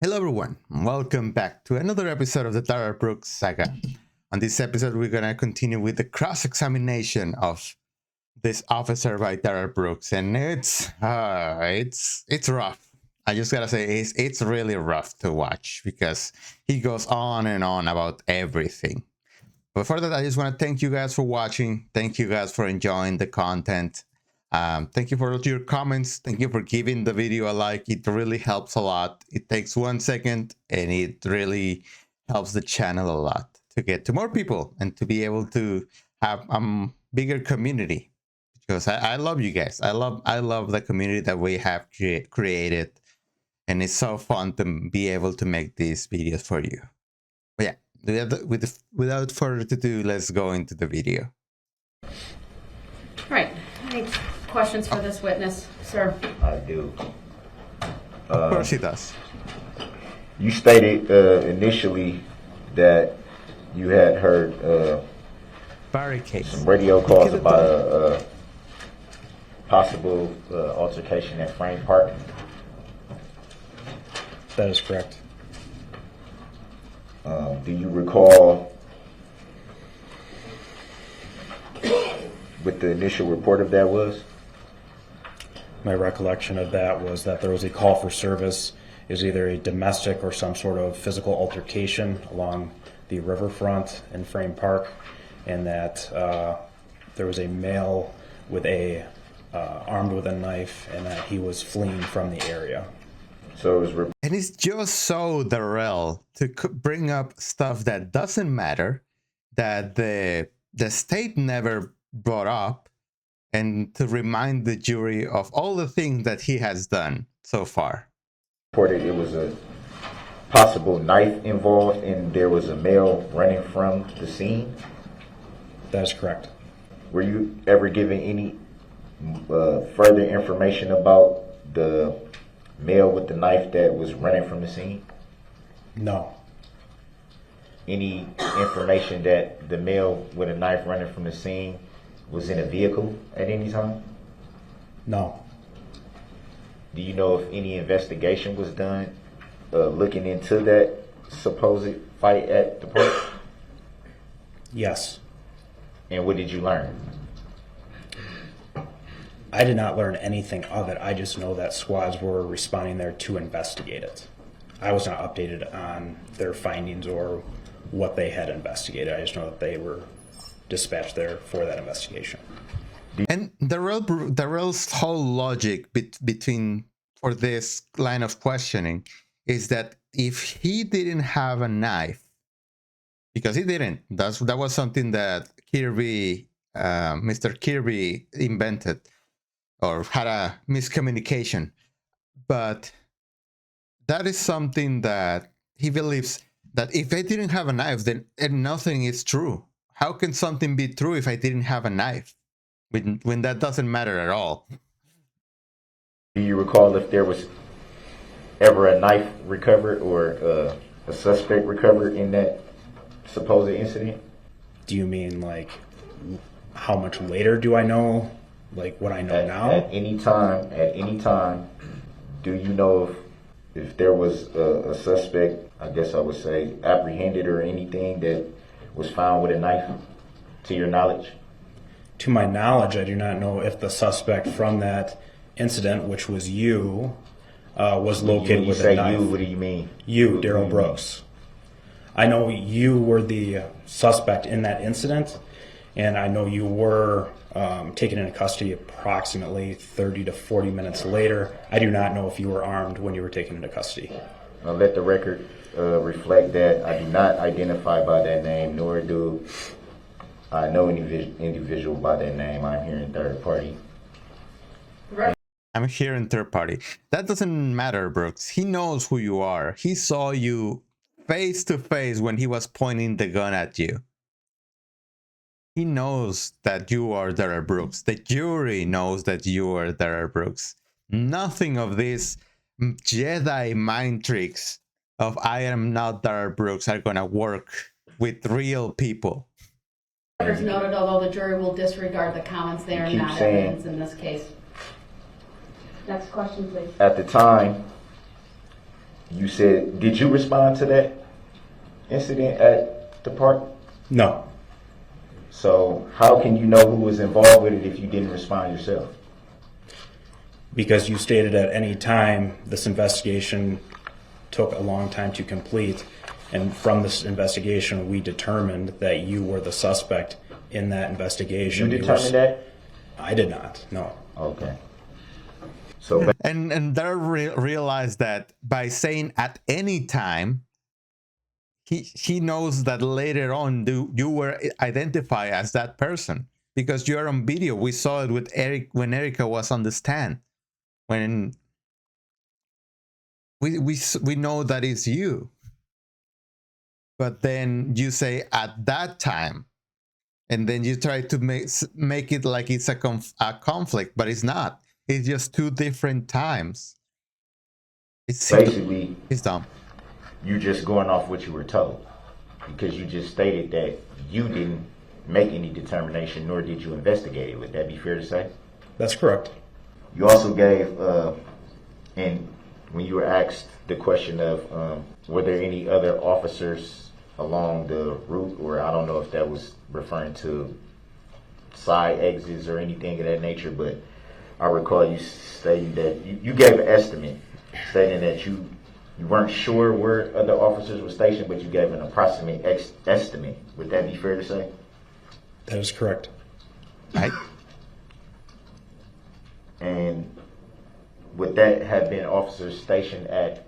Hello everyone, welcome back to another episode of the Darrell Brooks saga. On this episode, we're gonna continue with the cross-examination of this officer by Darrell Brooks, and it's rough. I just gotta say, it's really rough to watch because he goes on and on about everything. But for that, I just want to thank you guys for watching. Thank you guys for enjoying the content. Thank you for your comments. Thank you for giving the video a like. It really helps a lot. It takes 1 second and it really helps the channel a lot to get to more people and to be able to have a bigger community, because I love you guys. I love the community that we have created, and it's so fun to be able to make these videos for you. But yeah, without further ado, let's go into the video. Right. Any questions for this witness, sir? I do. Of course he does. You stated initially that you had heard Barricades. some radio calls about a possible altercation at Frame Park. That is correct. Do you recall what the initial report of that was? My recollection of that was that there was a call for service. It was either a domestic or some sort of physical altercation along the riverfront in Frame Park, and that there was a male with armed with a knife, and that he was fleeing from the area. So it was And it's just so Darrell to bring up stuff that doesn't matter, that the state never brought up, and to remind the jury of all the things that he has done so far. reported it was a possible knife involved and there was a male running from the scene. That is correct. Were you ever given any further information about the male with the knife that was running from the scene? No. Any information that the male with a knife running from the scene was in a vehicle at any time? No. Do you know if any investigation was done looking into that supposed fight at the park? Yes. And what did you learn? I did not learn anything of it. I just know that squads were responding there to investigate it. I was not updated on their findings or what they had investigated. I just know that they were dispatched there for that investigation. And Darrell's whole logic between for this line of questioning is that if he didn't have a knife, because he didn't, that was something that Mr. Kirby invented or had a miscommunication, but that is something that he believes that if I didn't have a knife, then nothing is true. How can something be true if I didn't have a knife? When that doesn't matter at all. Do you recall if there was ever a knife recovered or a suspect recovered in that supposed incident? Do you mean like how much later do I know? Like what I know now? At any time, do you know if there was a suspect, I guess I would say, apprehended or anything that was found with a knife, to your knowledge? To my knowledge, I do not know if the suspect from that incident, which was you, was located with a knife. You, what do you mean? You, Darrell Brooks. I know you were the suspect in that incident, and I know you were taken into custody approximately 30 to 40 minutes later. I do not know if you were armed when you were taken into custody. I'll let the record reflect that I do not identify by that name, nor do I know any individual by that name. I'm here in third party. Right. I'm here in third party. That doesn't matter, Brooks. He knows who you are. He saw you face to face when he was pointing the gun at you. He knows that you are Darrell Brooks. The jury knows that you are Darrell Brooks. Nothing of these Jedi mind tricks of I am not Darrell Brooks are gonna work with real people. It's noted, although the jury will disregard the comments, they are keep not saying- evidence in this case. Next question, please. At the time You said, did you respond to that incident at the park? No. So how can you know who was involved with it if you didn't respond yourself? Because you stated at any time this investigation took a long time to complete, and from this investigation we determined that you were the suspect in that investigation. You determined that? I did not, no. Okay. So And Darrell realized that by saying at any time, he knows that later on you were identified as that person because you're on video. We saw it with Eric when Erica was on the stand. When we know that it's you, but then you say at that time, and then you try to make it like it's a conflict, but it's not. It's just two different times. It's basically, it's dumb. you're just going off what you were told because you just stated that you didn't make any determination, nor did you investigate it. Would that be fair to say? That's correct. You also gave, and when you were asked the question of were there any other officers along the route, or I don't know if that was referring to side exits or anything of that nature, but I recall you stating that you gave an estimate, stating that you weren't sure where other officers were stationed, but you gave an approximate estimate. Would that be fair to say? That is correct. Right? And would that have been officers stationed at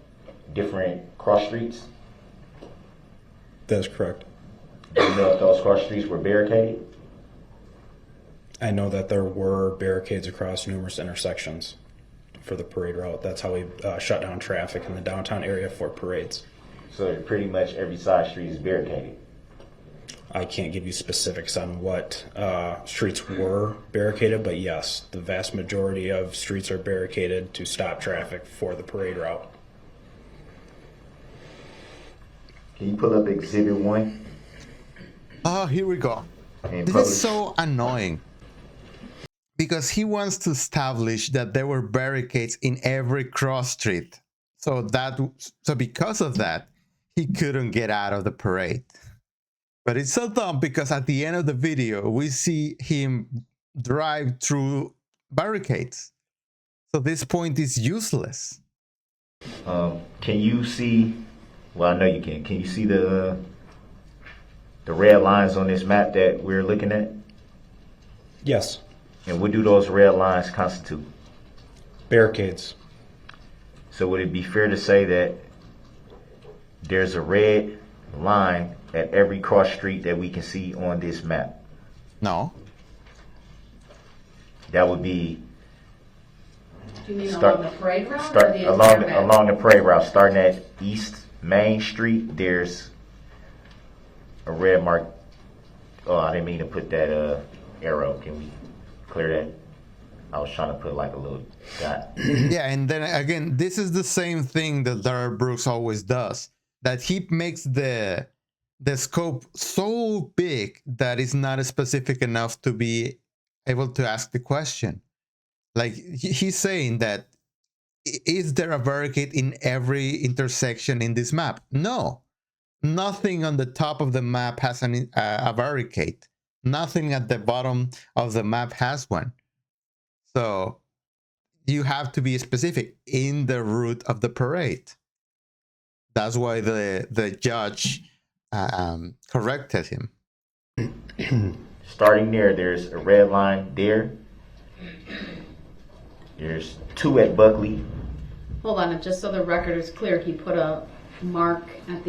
different cross streets? That is correct. Do you know if those cross streets were barricaded? I know that there were barricades across numerous intersections for the parade route. That's how we shut down traffic in the downtown area for parades. So pretty much every side street is barricaded. I can't give you specifics on what streets were barricaded, but yes, the vast majority of streets are barricaded to stop traffic for the parade route. Can you pull up Exhibit 1? Oh, here we go. And This publish? is so annoying because he wants to establish that there were barricades in every cross street. So because of that, he couldn't get out of the parade. But it's so dumb because at the end of the video, we see him drive through barricades. So this point is useless. Can you see? Well, I know you can. Can you see the red lines on this map that we're looking at? Yes, And what do those red lines constitute? barricades. So would it be fair to say that there's a red line at every cross street that we can see on this map? No. That would be Do you mean Start- along the parade route or start the entire map? along the parade route, starting at East Main Street. There's a red mark. Oh, I didn't mean to put that arrow. Can we clear that? I was trying to put like a little dot. Yeah, and then again, this is the same thing that Darrell Brooks always does. That he makes the scope so big that it's not specific enough to be able to ask the question. Like he's saying that, is there a barricade in every intersection in this map? No. Nothing on the top of the map has a barricade. Nothing at the bottom of the map has one. So you have to be specific in the route of the parade. That's why the judge corrected him. Starting there, there's a red line there. There's 2 at Buckley. Hold on, just so the record is clear, he put a mark at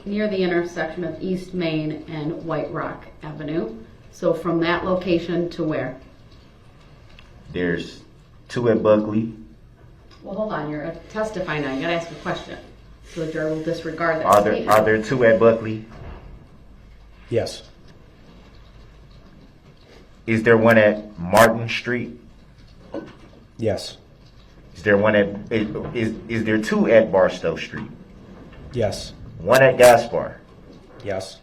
near the intersection of East Main and White Rock Avenue. So from that location to where? There's 2 at Buckley. Well, hold on, you're testifying now, you gotta ask a question. So the jury will disregard that Are statement. there 2 at Buckley? Yes, Is there one at Martin Street? yes, Is there one at is there 2 at Barstow Street? yes, 1 at Gaspar, yes,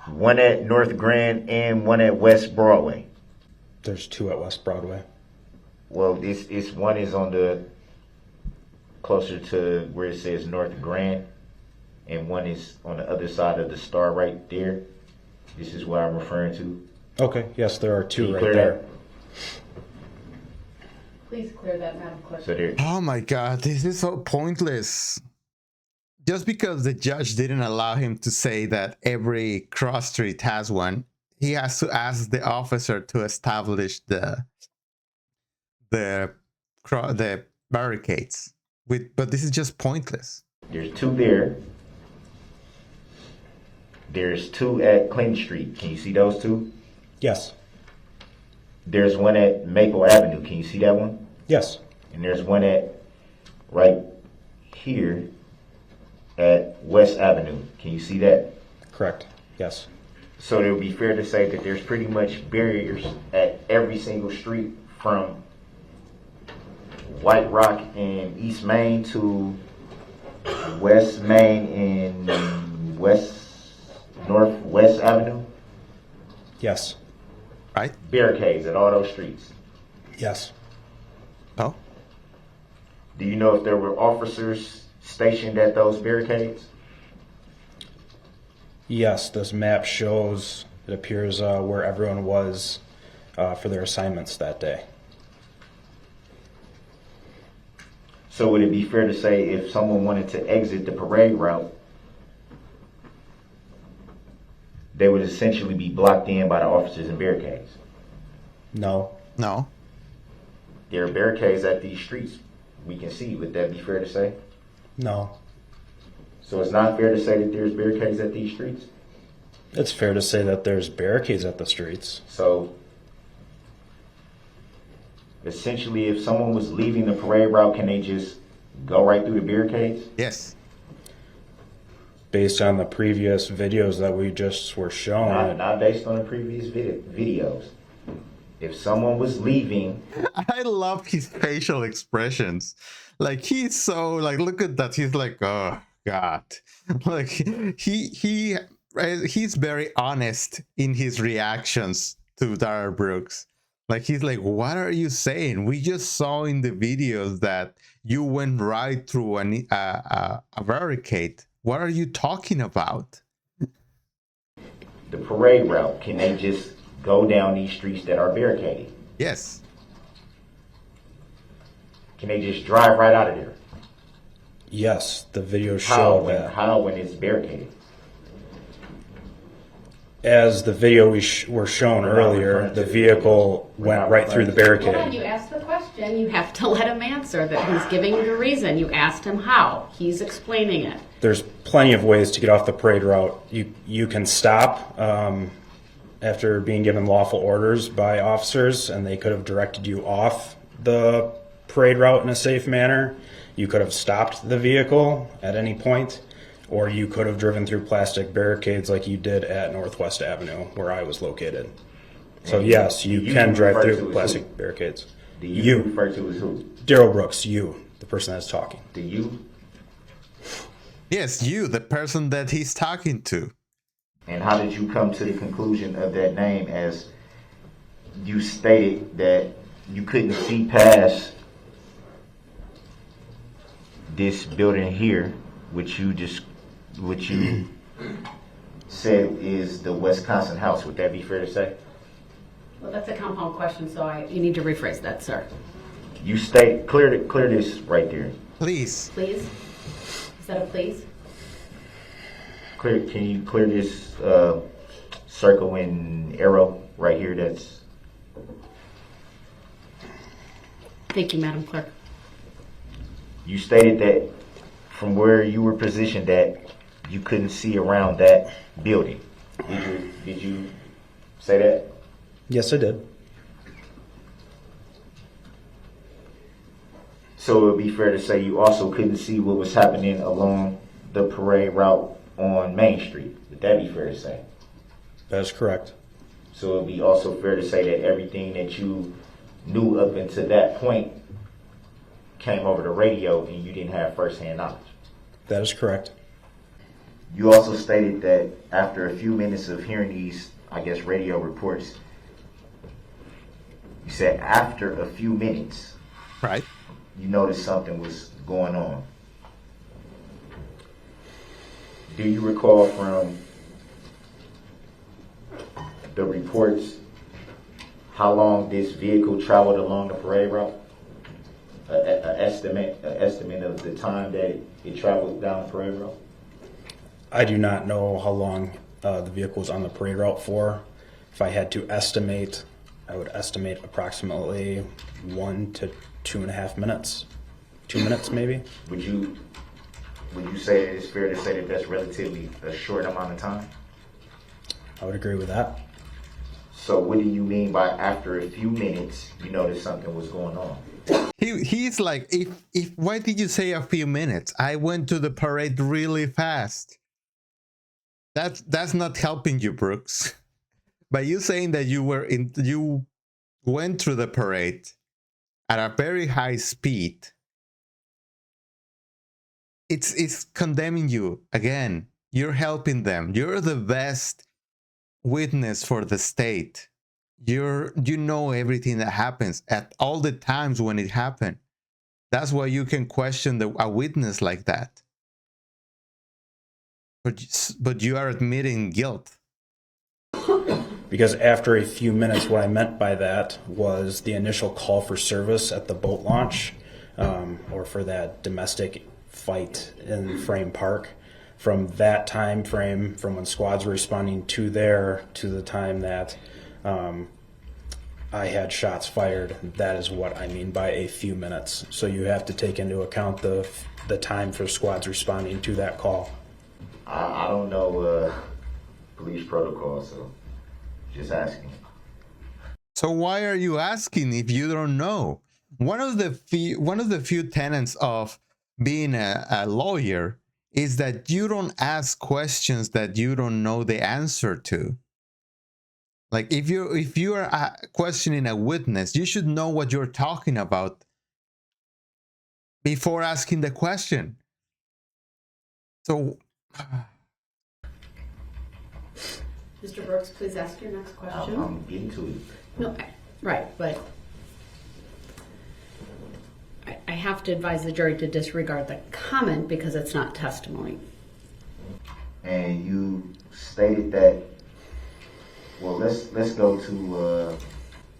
1 at North Grand, and 1 at West Broadway. there's 2 at West Broadway. Well, this one is on the closer to where it says North Grand, and one is on the other side of the star right there. This is what I'm referring to. Okay, yes, there are Can two you right clear there. that? Please clear that, Madam Clerk. So there. Oh my God, this is so pointless. Just because the judge didn't allow him to say that every cross street has one, he has to ask the officer to establish the barricades. But this is just pointless. There's two there. There's two at Clinton Street. Can you see those two? Yes, There's one at Maple Avenue. Can you see that one? yes, And there's one at right here at West Avenue. Can you see that? correct, yes. So it would be fair to say that there's pretty much barriers at every single street from White Rock and East Main to West Main and Northwest Avenue. Yes, Right? Barricades at all those streets. yes. Oh, Do you know if there were officers stationed at those barricades? Yes, this map shows, it appears, where everyone was for their assignments that day. So would it be fair to say if someone wanted to exit the parade route, they would essentially be blocked in by the officers and barricades? No, no. There are barricades at these streets we can see. Would that be fair to say? no. So it's not fair to say that there's barricades at these streets? It's fair to say that there's barricades at the streets. So essentially, if someone was leaving the parade route, can they just go right through the barricades? Yes. Based on the previous videos that we just were shown, Not based on the previous videos. If someone was leaving, I love his facial expressions. Like he's so like, look at that. He's like, oh God. Like he's very honest in his reactions to Darrell Brooks. Like he's like, what are you saying? We just saw in the videos that you went right through a barricade. What are you talking about? the parade route, can they just go down these streets that are barricaded? Yes. Can they just drive right out of there? yes, the videos How show when, that. how when it's barricaded? As the video were shown earlier, the vehicle went right through the Hold on, barricade. you asked the question, you have to let him answer that. He's giving you the reason. You asked him how. He's explaining it. There's plenty of ways to get off the parade route. You can stop after being given lawful orders by officers, and they could have directed you off the parade route in a safe manner. You could have stopped the vehicle at any point, or you could have driven through plastic barricades like you did at Northwest Avenue, where I was located. So yes, you can drive through plastic barricades. The you refer to as who? Darrell Brooks, you, the person that's talking. The you? Yes, you, the person that he's talking to. And how did you come to the conclusion of that name, as you stated that you couldn't see past this building here, which you said is the Wisconsin House? Would that be fair to say? Well, that's a compound question, so you need to rephrase that, sir. You state clear this right there. Please. Please? Is that a please? Can you clear this circle and arrow right here? That's Thank you, Madam Clerk. You stated that from where you were positioned that you couldn't see around that building. Did you say that? Yes, I did. So it would be fair to say you also couldn't see what was happening along the parade route on Main Street. Would that be fair to say? That is correct. So it would be also fair to say that everything that you knew up until that point came over the radio and you didn't have firsthand knowledge. That is correct. You also stated that after a few minutes of hearing these, I guess, radio reports, you said after a few minutes, Right. you noticed something was going on. Do you recall from the reports how long this vehicle traveled along the parade route? An estimate of the time that it traveled down the parade route? I do not know how long the vehicle was on the parade route for. If I had to estimate, I would estimate approximately 1 to 2.5 minutes. 2 minutes, maybe. Would you say that it's fair to say that that's relatively a short amount of time? I would agree with that. So what do you mean by after a few minutes you noticed something was going on? He's like, if why did you say a few minutes? I went to the parade really fast. That's not helping you, Brooks. By you saying that you went through the parade at a very high speed, it's condemning you again. You're helping them. You're the best witness for the state. You know everything that happens at all the times when it happened. That's why you can question a witness like that. But you are admitting guilt. Because after a few minutes, what I meant by that was the initial call for service at the boat launch, or for that domestic fight in Frame Park. From that time frame, from when squads were responding to there to the time that I had shots fired, that is what I mean by a few minutes. So you have to take into account the time for squads responding to that call. I don't know police protocol, so just asking. So why are you asking if you don't know? One of the few tenets of being a lawyer is that you don't ask questions that you don't know the answer to. Like if you are questioning a witness, you should know what you're talking about before asking the question. So Mr. Brooks, please ask your next question. I'm getting to it. No, right, but I have to advise the jury to disregard the comment because it's not testimony. And you stated that. Well, let's go to.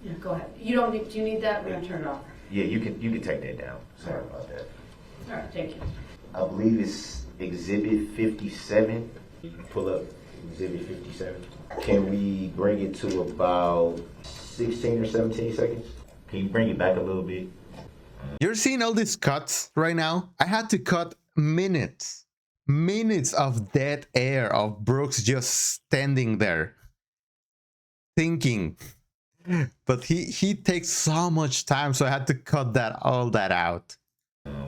Yeah, go ahead. You don't need. Do you need that? We're gonna turn it off. Yeah, you can take that down. Sorry about that. All right, thank you. I believe it's Exhibit 57. You can pull up Exhibit 57. Can we bring it to about 16 or 17 seconds? Can you bring it back a little bit? you're seeing all these cuts right now. I had to cut minutes of dead air of Brooks just standing there thinking. But he takes so much time, so I had to cut all that out.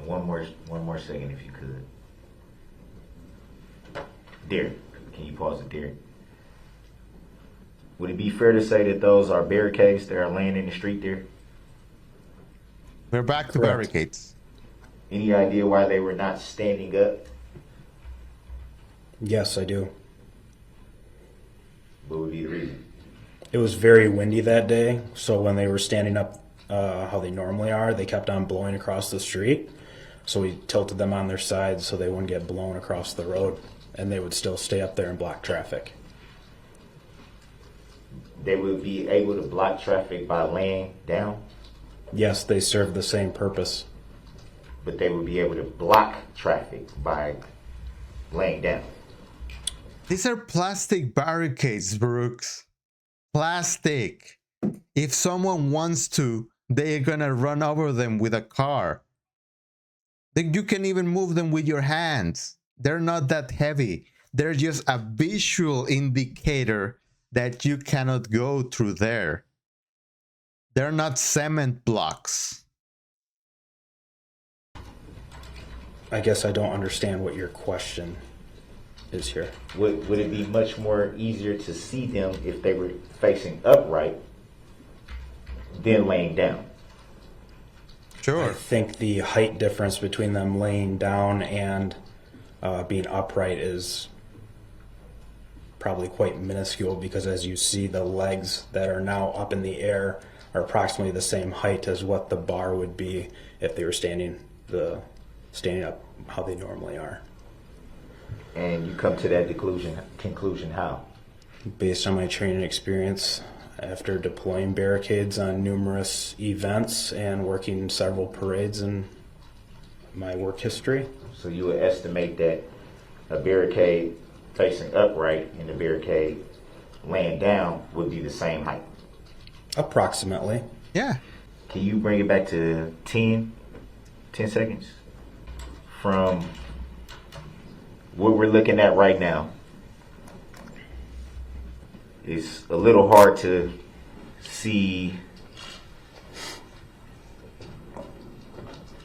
One more second, if you could. Derek, can you pause it, Derek? Would it be fair to say that those are barricades that are laying in the street there? We're back to Correct. barricades. Any idea why they were not standing up? Yes, I do. What would be the reason? It was very windy that day, so when they were standing up how they normally are, they kept on blowing across the street. So we tilted them on their sides so they wouldn't get blown across the road, and they would still stay up there and block traffic. They would be able to block traffic by laying down, Yes, they serve the same purpose. but they would be able to block traffic by laying down. These are plastic barricades, Brooks. Plastic. If someone wants to, they're gonna run over them with a car. Then you can even move them with your hands. They're not that heavy. They're just a visual indicator that you cannot go through there. They're not cement blocks. I guess I don't understand what your question is here. Would it be much more easier to see them if they were facing upright than laying down? I Sure. think the height difference between them laying down and being upright is probably quite minuscule, because as you see, the legs that are now up in the air are approximately the same height as what the bar would be if they were standing the standing up how they normally are. And you come to that conclusion how? Based on my training experience after deploying barricades on numerous events and working several parades in my work history. So you would estimate that a barricade facing upright and a barricade laying down would be the same height. Approximately. Yeah. Can you bring it back to 10 seconds? From what we're looking at right now, it's a little hard to see.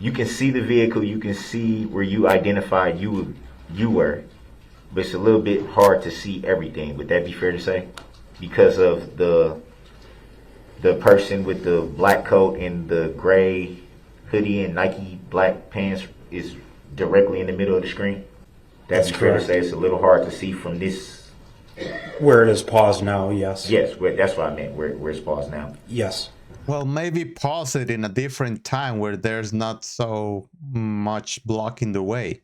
You can see the vehicle, you can see where you identified you were, but it's a little bit hard to see everything. Would that be fair to say? Because of the person with the black coat and the gray hoodie and Nike black pants is directly in the middle of the screen? That's fair to say it's a little hard to see from this. Where it is paused now, yes. Yes, that's what I meant, where it's paused now. Yes. Well, maybe pause it in a different time where there's not so much blocking the way.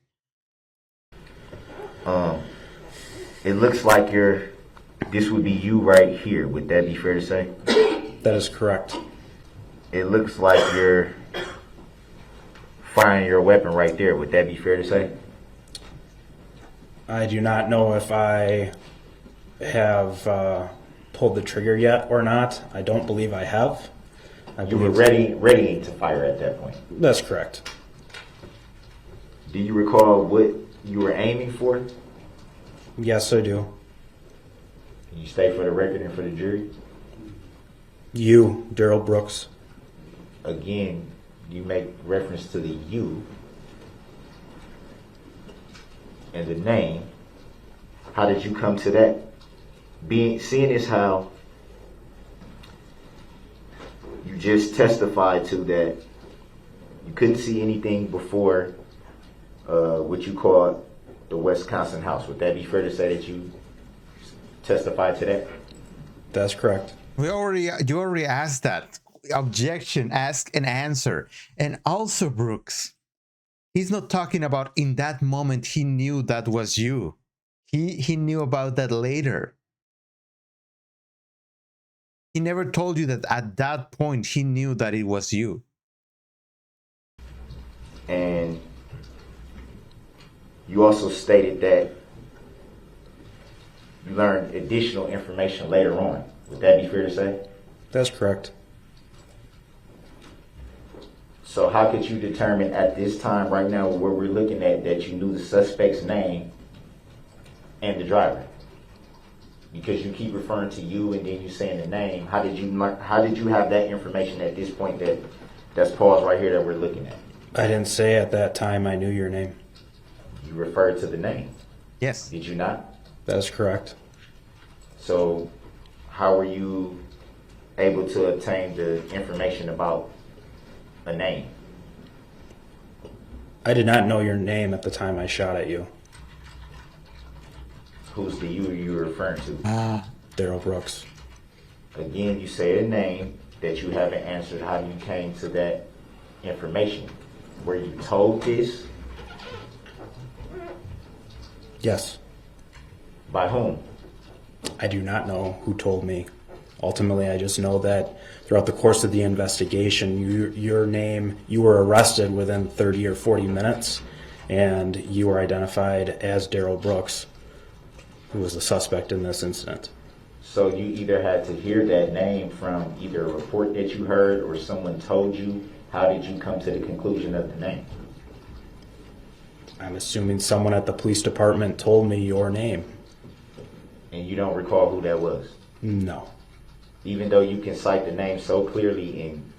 It looks like this would be you right here. Would that be fair to say? That is correct. It looks like you're firing your weapon right there. Would that be fair to say? I do not know if I have pulled the trigger yet or not. I don't believe I have. You were ready to fire at that point. That's correct. Do you recall what you were aiming for? Yes, I do. Can you state for the record and for the jury? You, Darrell Brooks. Again, you make reference to the you and the name. How did you come to that? Seeing as how you just testified to that you couldn't see anything before what you call the Wisconsin house. Would that be fair to say that you testified to that? That's correct. You already asked that. Objection, ask and answer. And also, Brooks, he's not talking about in that moment he knew that was you. He knew about that later. He never told you that at that point he knew that it was you. And you also stated that you learned additional information later on. Would that be fair to say? That's correct. So how could you determine at this time right now where we're looking at that you knew the suspect's name and the driver? Because you keep referring to you and then you saying the name. How did you have that information at this point that's paused right here that we're looking at? I didn't say at that time I knew your name. You referred to the name. Yes. Did you not? That is correct. So how were you able to obtain the information about a name? I did not know your name at the time I shot at you. Who's the you were referring to? Darrell Brooks. Again, you say a name that you haven't answered how you came to that information. Were you told this? Yes. By whom? I do not know who told me. Ultimately, I just know that throughout the course of the investigation, you were arrested within 30 or 40 minutes, and you were identified as Darrell Brooks, who was the suspect in this incident. So you either had to hear that name from either a report that you heard or someone told you. How did you come to the conclusion of the name? I'm assuming someone at the police department told me your name. And you don't recall who that was? No. Even though you can cite the name so clearly and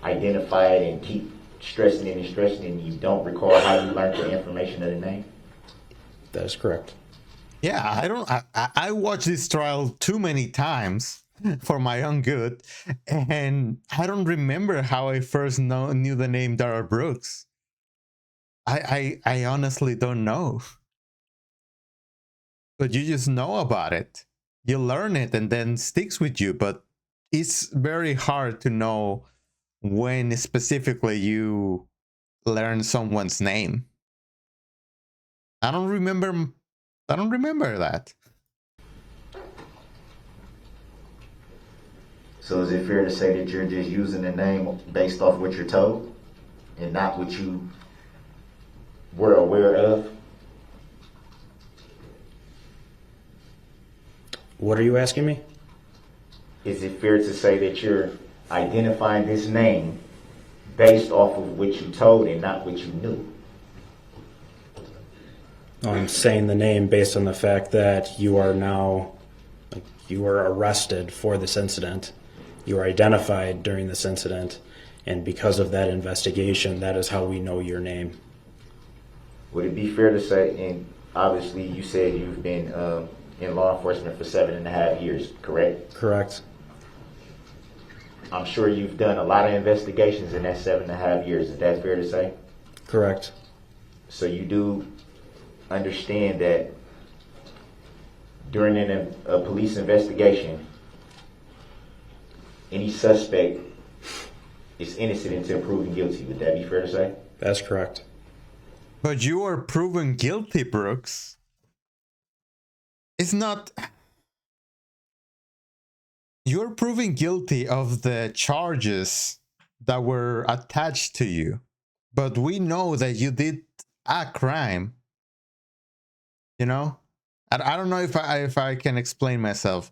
identify it and keep stressing it and stressing it, and you don't recall how you learned the information of the name? That is correct. Yeah, I watched this trial too many times for my own good, and I don't remember how I first knew the name Darrell Brooks. I honestly don't know. But you just know about it. You learn it and then sticks with you, but it's very hard to know when specifically you learn someone's name. I don't remember. I don't remember that. So is it fair to say that you're just using the name based off what you're told and not what you were aware of? What are you asking me? Is it fair to say that you're identifying this name based off of what you told and not what you knew? I'm saying the name based on the fact that you are now, you were arrested for this incident. You were identified during this incident, and because of that investigation, that is how we know your name. Would it be fair to say, and obviously you said you've been in law enforcement for 7.5 years, correct? Correct. I'm sure you've done a lot of investigations in that 7.5 years. Is that fair to say? Correct. So you do understand that during a police investigation, any suspect is innocent until proven guilty. Would that be fair to say? That's correct. But you are proven guilty, Brooks. It's not. You're proven guilty of the charges that were attached to you. But we know that you did a crime. You know? I don't know if I can explain myself.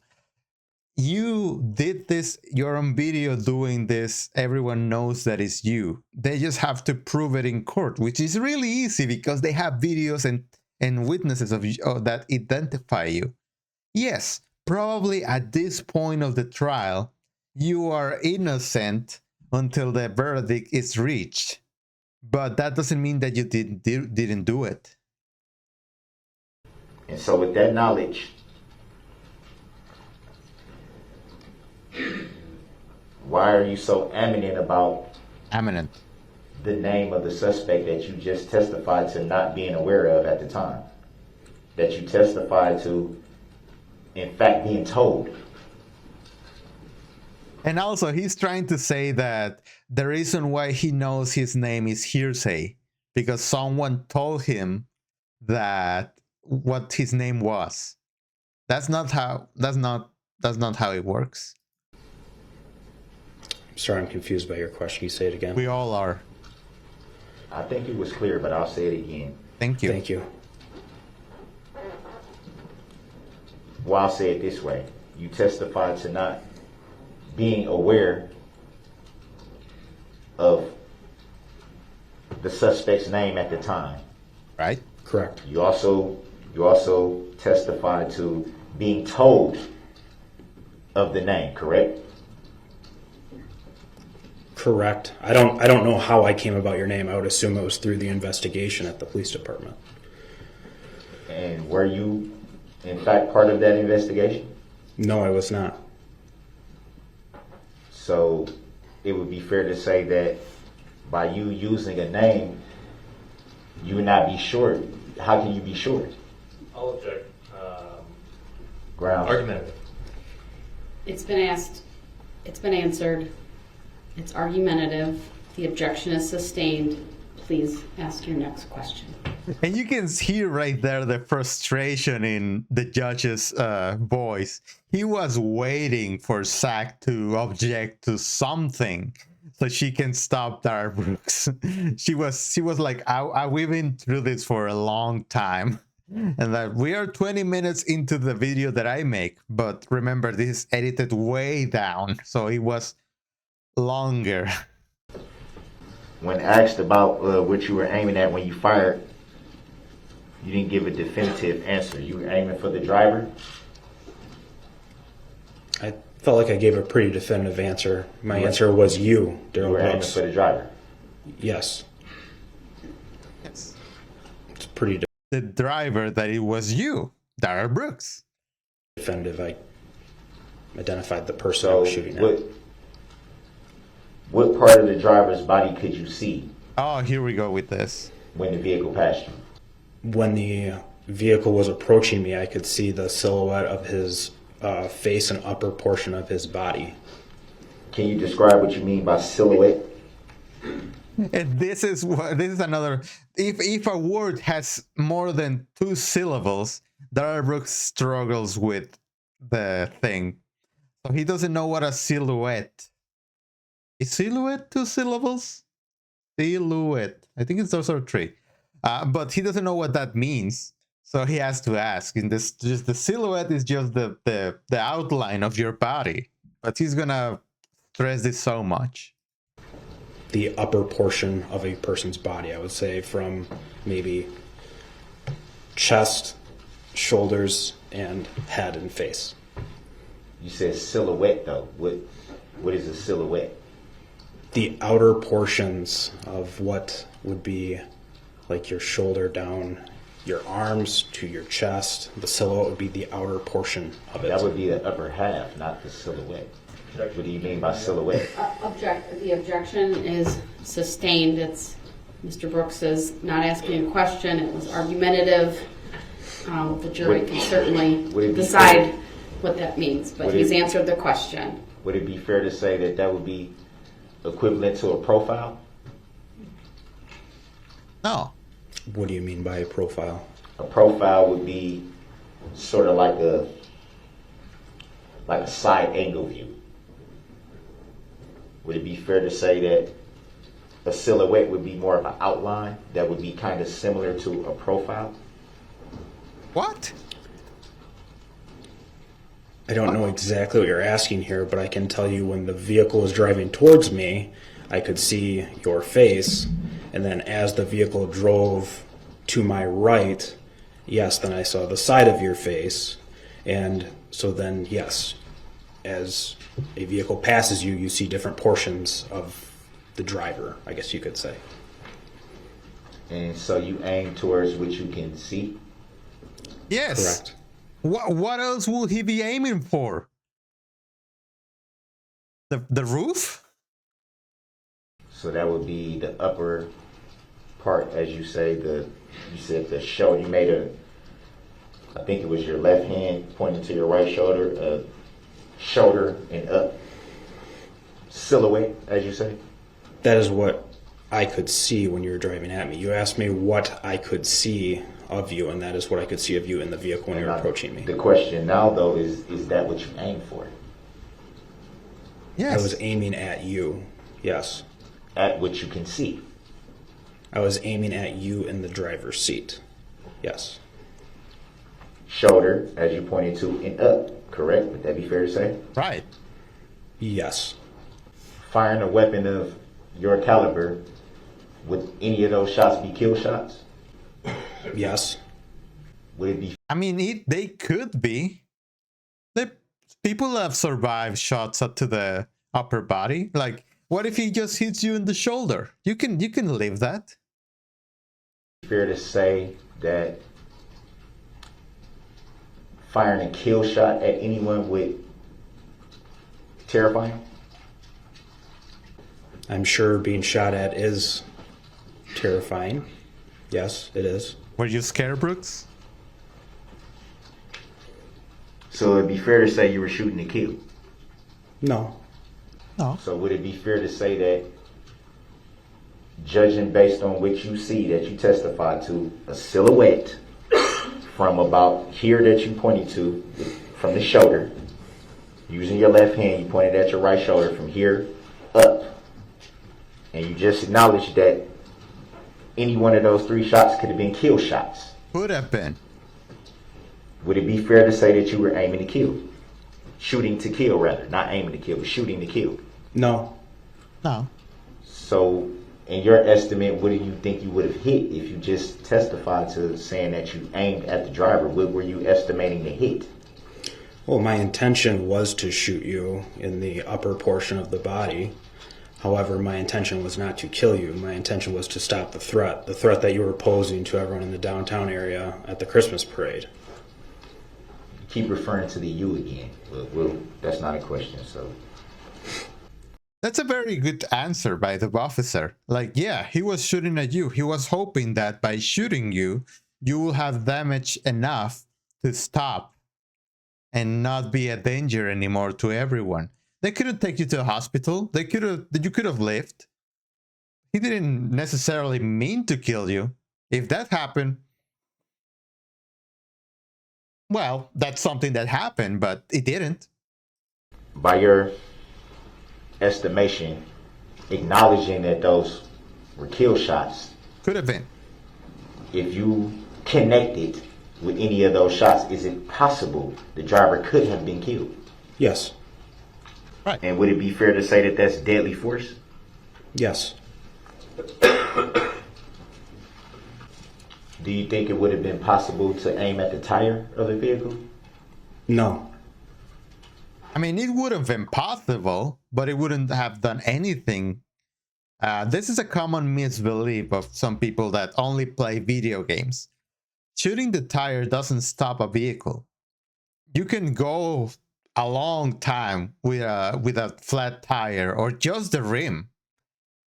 You did this, you're on video doing this, everyone knows that it's you. They just have to prove it in court, which is really easy because they have videos and witnesses of you that identify you. Yes, probably at this point of the trial, you are innocent until the verdict is reached. But that doesn't mean that you didn't do it. And so with that knowledge, why are you so eminent about the name of the suspect that you just testified to not being aware of at the time? That you testified to, in fact, being told. And also, he's trying to say that the reason why he knows his name is hearsay, because someone told him that what his name was. That's not how it works. Sorry, I'm confused by your question. Can you say it again? We all are. I think it was clear, but I'll say it again. Thank you. Thank you. Well, I'll say it this way. You testified to not being aware of the suspect's name at the time. Right? Correct. You also testified to being told of the name, correct? Correct. I don't know how I came about your name. I would assume it was through the investigation at the police department. And were you, in fact, part of that investigation? No, I was not. So it would be fair to say that by you using a name, you would not be short. How can you be short? I'll object. Grounds. Argumentative. It's been asked, it's been answered, it's argumentative, the objection is sustained. Please ask your next question. And you can hear right there the frustration in the judge's voice. He was waiting for Zach to object to something so she can stop Darrell Brooks. She was like, we've been through this for a long time. And that we are 20 minutes into the video that I make. But remember, this is edited way down. So it was longer. When asked about what you were aiming at when you fired, you didn't give a definitive answer. You were aiming for the driver? I felt like I gave a pretty definitive answer. My answer was you, You Darrell were aiming Brooks. for the driver. Yes. Yes. It's pretty The driver, that it was you, Darrell Brooks. definitive. I identified the person I So was shooting at. what part of the driver's body could you see Oh, here we go with this. when the vehicle passed you? When the vehicle was approaching me, I could see the silhouette of his face and upper portion of his body. Can you describe what you mean by silhouette? And this is another. If a word has more than 2 syllables, Darrell Brooks struggles with the thing. So he doesn't know what a silhouette. Is silhouette 2 syllables? Silhouette. I think it's also 3. But he doesn't know what that means. So he has to ask. And this, just the silhouette is just the outline of your body. But he's gonna stress this so much. The upper portion of a person's body, I would say, from maybe chest, shoulders, and head and face. You said silhouette though. What is a silhouette? The outer portions of what would be like your shoulder down, your arms to your chest. The silhouette would be the outer portion of it. That would be the upper half, not the silhouette. What do you mean by silhouette? The objection is sustained. It's Mr. Brooks is not asking a question. It was argumentative. The jury can certainly decide what that means, but he's answered the question. Would it be fair to say that that would be equivalent to a profile? No. What do you mean by a profile? A profile would be sort of like a side angle view. Would it be fair to say that a silhouette would be more of an outline that would be kind of similar to a profile? What? I don't know exactly what you're asking here, but I can tell you when the vehicle was driving towards me, I could see your face, and then as the vehicle drove to my right, yes, then I saw the side of your face, and so then, yes, as a vehicle passes you, you see different portions of the driver, I guess you could say. And so you aim towards what you can see? Yes. Correct. What else will he be aiming for? The roof? So that would be the upper part, as you say, you said the shoulder. You made I think it was your left hand pointing to your right shoulder, shoulder and up silhouette, as you say. That is what I could see when you were driving at me. You asked me what I could see of you, and that is what I could see of you in the vehicle when you were approaching me. The question now, though, is that what you aim for? Yes. I was aiming at you, yes. At what you can see? I was aiming at you in the driver's seat, yes. Shoulder, as you pointed to, and up, correct? Would that be fair to say? Right. Yes. Firing a weapon of your caliber, would any of those shots be kill shots? Yes. Would it be? I mean, they could be. People have survived shots up to the upper body. Like, what if he just hits you in the shoulder? You can live that. Fair to say that firing a kill shot at anyone would terrify him? I'm sure being shot at is terrifying. Yes, it is. Were you scared, Brooks? So it'd be fair to say you were shooting to kill? No. No. So would it be fair to say that, judging based on what you see, that you testify to a silhouette from about here that you pointed to, from the shoulder, using your left hand, you pointed at your right shoulder from here up, and you just acknowledged that any one of those 3 shots could have been kill shots? Could have been. Would it be fair to say that you were aiming to kill? Shooting to kill, rather. Not aiming to kill, but shooting to kill. No. No. So, in your estimate, what do you think you would have hit if you just testified to saying that you aimed at the driver? What were you estimating to hit? Well, my intention was to shoot you in the upper portion of the body. However, my intention was not to kill you. My intention was to stop the threat that you were posing to everyone in the downtown area at the Christmas parade. Keep referring to the you again. Well, that's not a question, so. That's a very good answer by the officer. Like, yeah, he was shooting at you. He was hoping that by shooting you, you will have damage enough to stop and not be a danger anymore to everyone. They couldn't take you to a hospital. You could have lived. He didn't necessarily mean to kill you. If that happened, well, that's something that happened, but it didn't. By your estimation, acknowledging that those were kill shots, Could have been. if you connected with any of those shots, is it possible the driver could have been killed? Yes. Right. And would it be fair to say that that's deadly force? Yes. Do you think it would have been possible to aim at the tire of the vehicle? No. I mean, it would have been possible, but it wouldn't have done anything. This is a common misbelief of some people that only play video games. Shooting the tire doesn't stop a vehicle. You can go a long time with a flat tire or just the rim.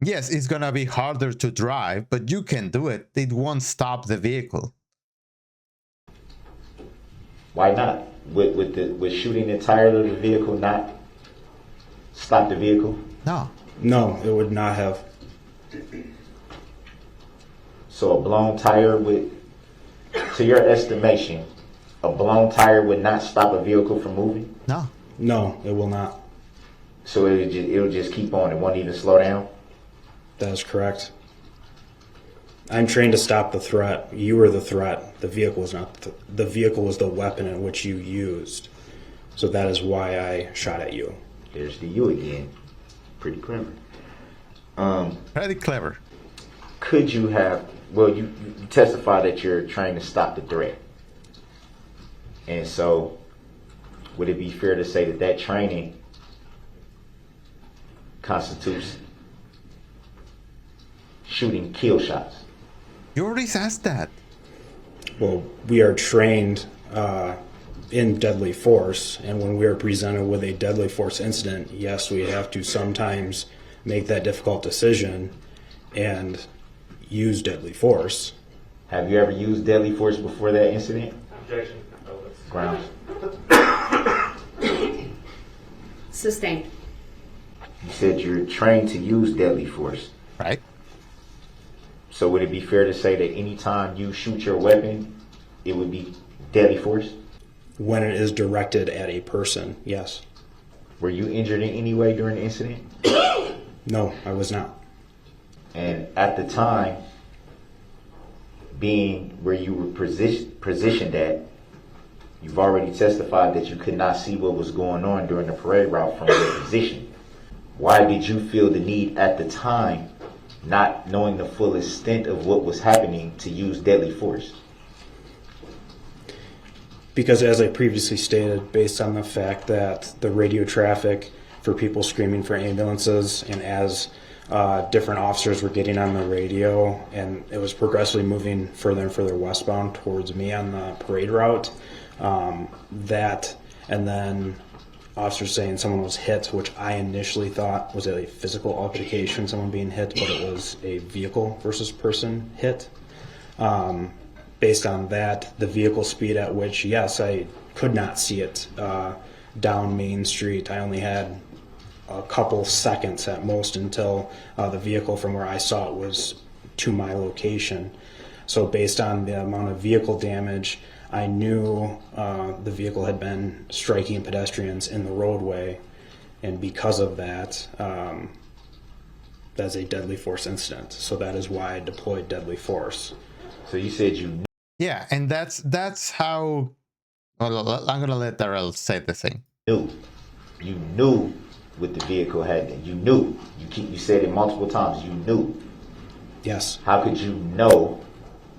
Yes, it's gonna be harder to drive, but you can do it. It won't stop the vehicle. Why not? With shooting the tire of the vehicle not stop the vehicle? No. No, it would not have. So a blown tire would, to your estimation, a blown tire would not stop a vehicle from moving? No. No, it will not. So it'll just keep on. It won't even slow down? That is correct. I'm trained to stop the threat. You were the threat. The vehicle was not. The vehicle was the weapon in which you used. So that is why I shot at you. There's the you again. Pretty clever. Pretty clever. Could you have, well, you testify that you're trying to stop the threat. And so would it be fair to say that that training constitutes shooting kill shots? You already asked that. Well, we are trained in deadly force, and when we are presented with a deadly force incident, yes, we have to sometimes make that difficult decision and use deadly force. Have you ever used deadly force before that incident? Objection. Grounds. Sustained. You said you're trained to use deadly force. Right? So would it be fair to say that anytime you shoot your weapon, it would be deadly force? When it is directed at a person, yes. Were you injured in any way during the incident? No, I was not. And at the time, being where you were positioned at, you've already testified that you could not see what was going on during the parade route from your position. Why did you feel the need at the time, not knowing the full extent of what was happening, to use deadly force? Because as I previously stated, based on the fact that the radio traffic for people screaming for ambulances, and as different officers were getting on the radio, and it was progressively moving further and further westbound towards me on the parade route, that, and then officers saying someone was hit, which I initially thought was a physical altercation, someone being hit, but it was a vehicle versus person hit. Based on that, the vehicle speed at which, yes, I could not see it down Main Street. I only had a couple seconds at most until the vehicle from where I saw it was to my location. So based on the amount of vehicle damage, I knew the vehicle had been striking pedestrians in the roadway, and because of that, that's a deadly force incident. So that is why I deployed deadly force. So you said you Yeah, and that's how. Well, I'm gonna let Darrell say the thing. You knew what the vehicle had. You knew. You said it multiple times. You knew. Yes. How could you know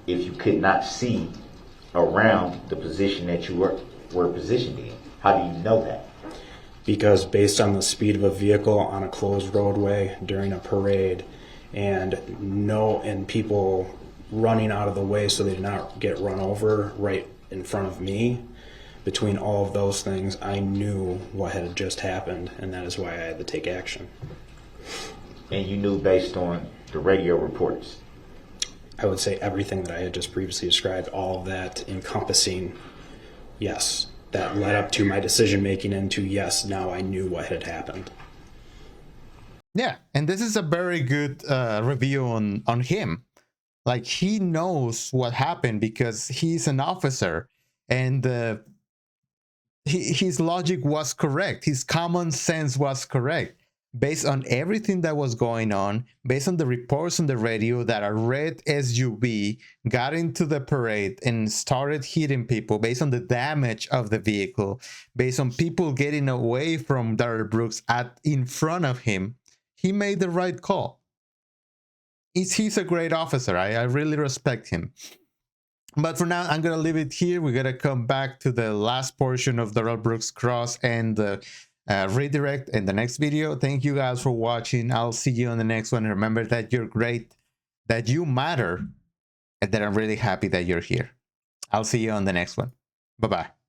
if you could not see around the position that you were positioned in? How do you know that? Because based on the speed of a vehicle on a closed roadway during a parade, and people running out of the way so they did not get run over right in front of me, between all of those things, I knew what had just happened, and that is why I had to take action. And you knew based on the radio reports? I would say everything that I had just previously described, all of that encompassing, yes, that led up to my decision making into, yes, now I knew what had happened. Yeah, and this is a very good review on him. Like, he knows what happened because he's an officer, and his logic was correct. His common sense was correct. Based on everything that was going on, based on the reports on the radio that a red SUV got into the parade and started hitting people, based on the damage of the vehicle, based on people getting away from Darrell Brooks in front of him, he made the right call. He's a great officer. I really respect him. But for now, I'm going to leave it here. We're going to come back to the last portion of Darrell Brooks Cross and the redirect in the next video. Thank you guys for watching. I'll see you on the next one. Remember that you're great, that you matter, and that I'm really happy that you're here. I'll see you on the next one. Bye-bye.